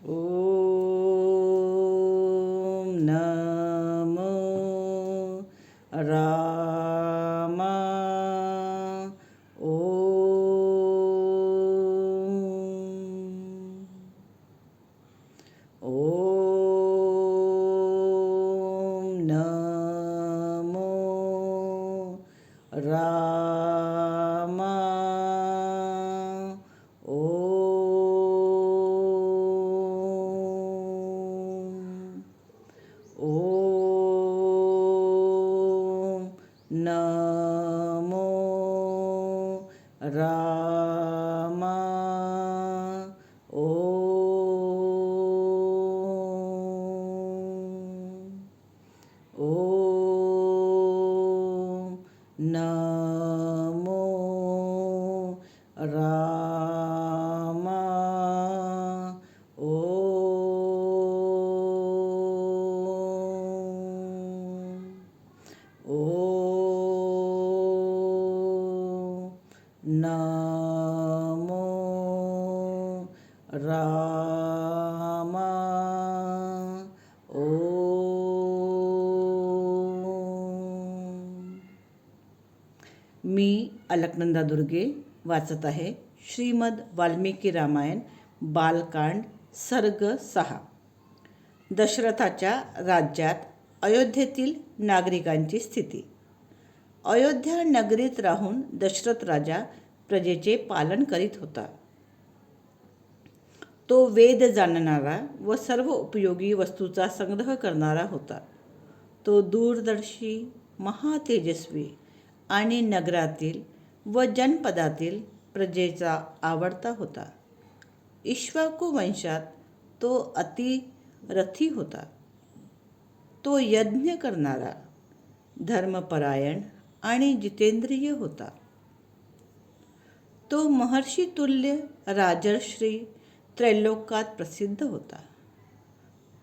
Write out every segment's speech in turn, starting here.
ओम नमो रामा ओम नमो रामा ओम नमो रामा ओम नमो रामा नमो रामा मी अलकनंदा दुर्गे वाचत आहे श्रीमद वाल्मिकी रामायण बालकांड सर्ग 6. दशरथाच्या राज्यात अयोध्येतील नागरिकांची स्थिती. अयोध्या नगरीत राहून दशरथ राजा प्रजेचे पालन करीत होता. तो वेद जाणणारा व सर्व उपयोगी वस्तूचा संग्रह करणारा होता. तो दूरदर्शी, महातेजस्वी आणि नगरातील व जनपदातील प्रजेचा आवडता होता. इक्ष्वाकू वंशात तो अतिरथी होता. तो यज्ञ करणारा, धर्मपरायण आणि जितेंद्रिय होता. तो महर्षितुल्य राजर्षी त्रैलोक्यात प्रसिद्ध होता.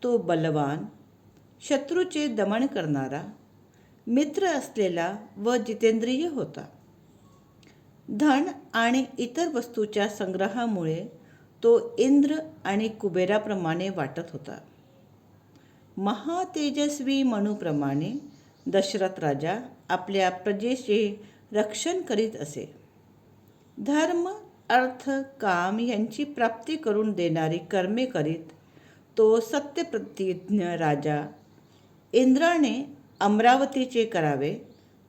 तो बलवान, शत्रूचे दमन करणारा, मित्र असलेला व जितेंद्रिय होता. धन आणि इतर वस्तूच्या संग्रहामुळे तो इंद्र आणि कुबेराप्रमाणे वाटत होता. महातेजस्वी मनूप्रमाणे दशरथ राजा आपल्या प्रजेचे रक्षण करीत असे. धर्म, अर्थ, काम यांची प्राप्ती करून देणारी कर्मे करीत तो सत्यप्रतिज्ञ राजा. इंद्राने अमरावतीचे करावे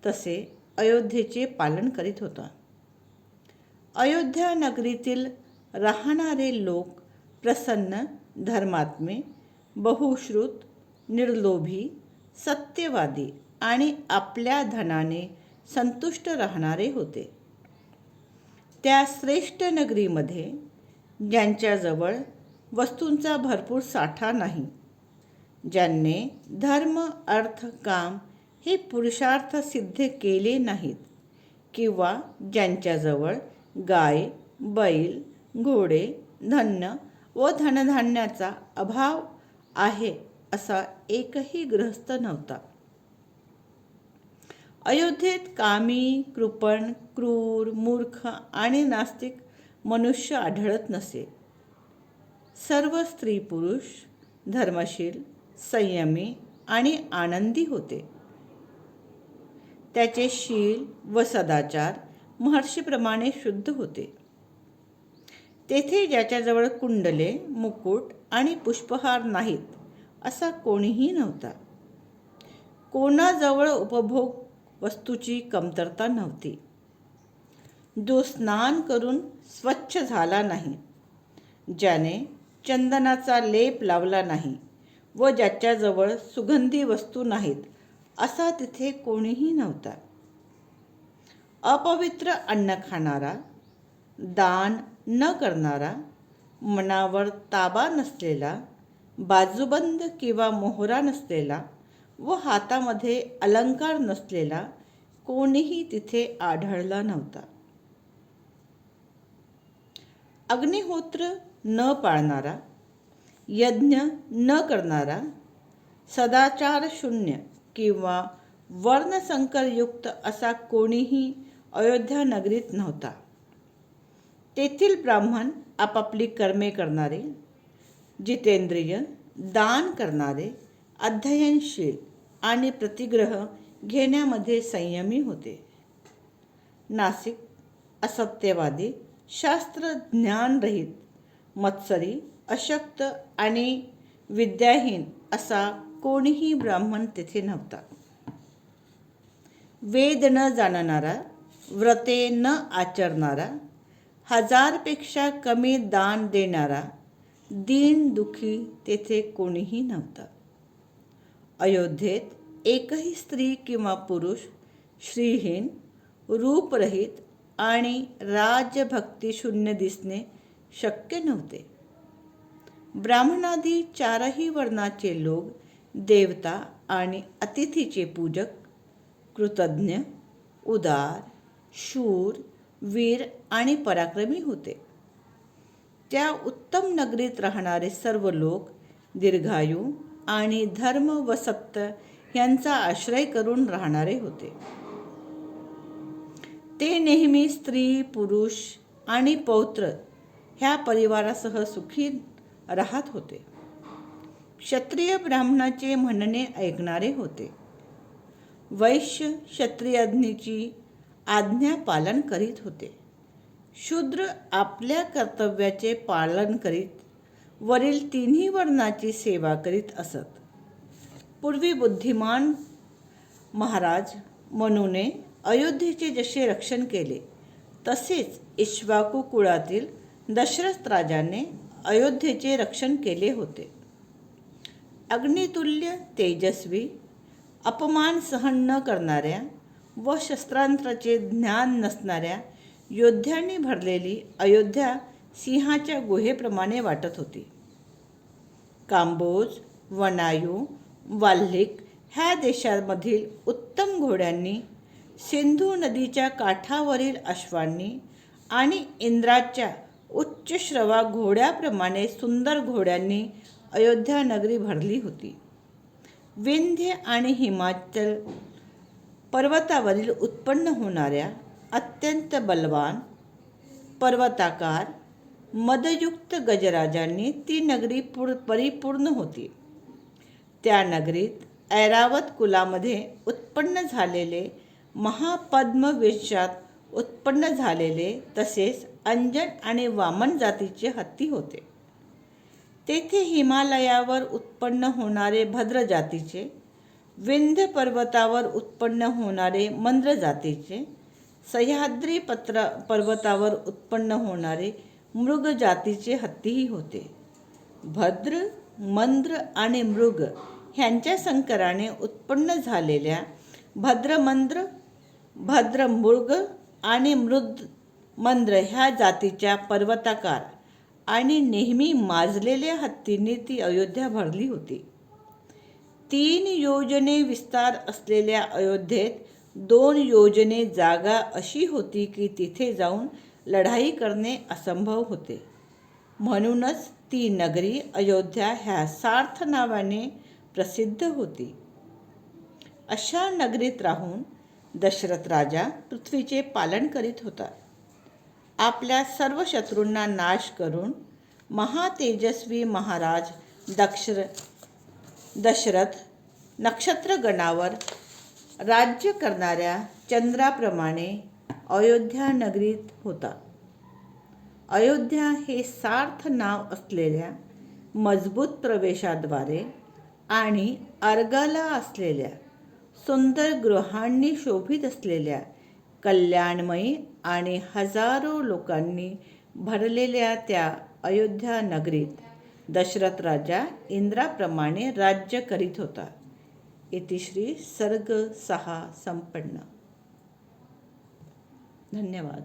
तसे अयोध्येचे पालन करीत होता. अयोध्या नगरीतील राहणारे लोक प्रसन्न, धर्मात्मे, बहुश्रुत, निर्लोभी, सत्यवादी आणि आपल्या धनाने संतुष्ट राहणारे होते. त्या श्रेष्ठ नगरीमध्ये ज्यांच्याजवळ वस्तूंचा भरपूर साठा नाही, ज्यांनी धर्म, अर्थ, काम हे पुरुषार्थ सिद्ध केले नाहीत किंवा ज्यांच्याजवळ गाय, बैल, घोडे, धन्य व धनधान्याचा अभाव आहे असा एकही गृहस्थ नव्हता. अयोध्येत कामी, कृपण, क्रूर, मूर्ख आणि नास्तिक मनुष्य आढळत नसे. सर्व स्त्री पुरुष धर्मशील, संयमी आणि आनंदी होते. त्याचे शील व सदाचार महर्षीप्रमाणे शुद्ध होते. तेथे ज्याच्याजवळ कुंडले, मुकुट आणि पुष्पहार नाहीत असा कोणीही नव्हता. कोणाजवळ उपभोग वस्तूची कमतरता नव्हती. जो स्नान करून स्वच्छ झाला नाही, ज्याने चंदनाचा लेप लावला नाही व ज्याच्याजवळ सुगंधी वस्तू नाहीत असा तिथे कोणीही नव्हता. अपवित्र अन्न खाणारा, दान न करणारा, मनावर ताबा नसलेला, बाजूबंद किंवा मोहरा नसलेला व हातामध्ये अलंकार नसलेला कोणीही तिथे आढळला नव्हता. अग्निहोत्र न पाळणारा, यज्ञ न करणारा, सदाचार शून्य किंवा वर्णसंकरयुक्त असा कोणीही अयोध्या नगरीत नव्हता. तेथील ब्राह्मण आपापली कर्मे करणारे, जितेंद्रिय, दान करणारे, अध्ययनशील आणि प्रतिग्रह घेण्यामध्ये संयमी होते. नासिक, असत्यवादी, शास्त्र ज्ञानरहित, मत्सरी, अशक्त आणि विद्याहीन असा कोणीही ब्राह्मण तेथे नव्हता. वेद न जाणणारा, व्रते न आचरणारा, 1000पेक्षा कमी दान देणारा, दीन दुखी तेथे कोणीही नव्हता. अयोध्येत एकही स्त्री किंवा पुरुष श्रीहीन, रूपरहित आणि राजभक्तिशून्य दिसणे शक्य नव्हते. ब्राह्मणादी 4ही वर्णाचे लोक देवता आणि अतिथीचे पूजक, कृतज्ञ, उदार, शूर, वीर आणि पराक्रमी होते. त्या उत्तम नगरीत राहणारे सर्व लोक दीर्घायू आणि धर्म व सत्य यांचा आश्रय करून राहणारे होते. ते नेहमी स्त्री, पुरुष आणि पौत्र ह्या परिवारासह सुखी राहत होते. क्षत्रिय ब्राह्मणाचे म्हणणे ऐकणारे होते. वैश्य क्षत्रियाज्ञेची आज्ञा पालन करीत होते. शूद्र आपल्या कर्तव्याचे पालन करीत वरील 3ही वर्णाची सेवा करीत असत. पूर्वी बुद्धिमान महाराज मनूने अयोध्येचे जसे रक्षण केले तसेच इक्ष्वाकू कुळातील दशरथ राजाने अयोध्येचे रक्षण केले होते. अग्नितुल्य तेजस्वी, अपमान सहन न करणाऱ्या व शस्त्रांत्राचे ज्ञान नसणाऱ्या योद्ध्यांनी भरलेली अयोध्या सिंहाच्या गुहेप्रमाणे वाटत होती. कांबोज, वनायू, वाल्हिक ह्या देशांमधील उत्तम घोड्यांनी, सिंधू नदीच्या काठावरील अश्वांनी आणि इंद्राच्या उच्चश्रवा घोड्याप्रमाणे सुंदर घोड्यांनी अयोध्या नगरी भरली होती. विंध्य आणि हिमाचल पर्वतावरील उत्पन्न होणाऱ्या अत्यंत बलवान, पर्वताकार, मदयुक्त गजराजांनी ती नगरी परिपूर्ण होती. त्या नगरीत ऐरावत कुलामध्ये उत्पन्न झालेले, महापद्म वंशात उत्पन्न झालेले तसेच अंजन आणि वामन जातीचे हत्ती होते. तेथे हिमालयावर उत्पन्न होणारे भद्र जातीचे, विंध्य पर्वतावर उत्पन्न होणारे मंद्र जातीचे, सह्याद्री पर्वतावर उत्पन्न होणारे मृग जातीचे हत्तीही होते. भद्र, मंद्र आणि मृग ह्यांच्या संकराने उत्पन्न झालेल्या भद्रमृग आणि मंद्र ह्या जातीच्या पर्वताकार आणि नेहमी माजलेल्या हत्तींनी ती अयोध्या भरली होती. 3 योजने विस्तार असलेल्या अयोध्येत 2 योजने जागा अशी होती की तिथे जाऊन लढाई करणे असंभव होते. म्हणूनच ती नगरी अयोध्या ह्या सार्थ नावाने प्रसिद्ध होती. अशा नगरीत राहून दशरथ राजा पृथ्वीचे पालन करीत होता. आपल्या सर्व शत्रूंना नाश करून महातेजस्वी महाराज दशरथ नक्षत्रगणावर राज्य करणाऱ्या चंद्राप्रमाणे अयोध्या नगरीत होता. अयोध्या हे सार्थ नाव असलेल्या मजबूत प्रवेशाद्वारे आणि अर्गाला असलेल्या सुंदर गृहांनी शोभित असलेल्या कल्याणमयी आणि हजारो लोकांनी भरलेल्या त्या अयोध्या नगरीत दशरथ राजा इंद्राप्रमाणे राज्य करीत होता. इतिश्री सर्ग 6 संपन्न. धन्यवाद.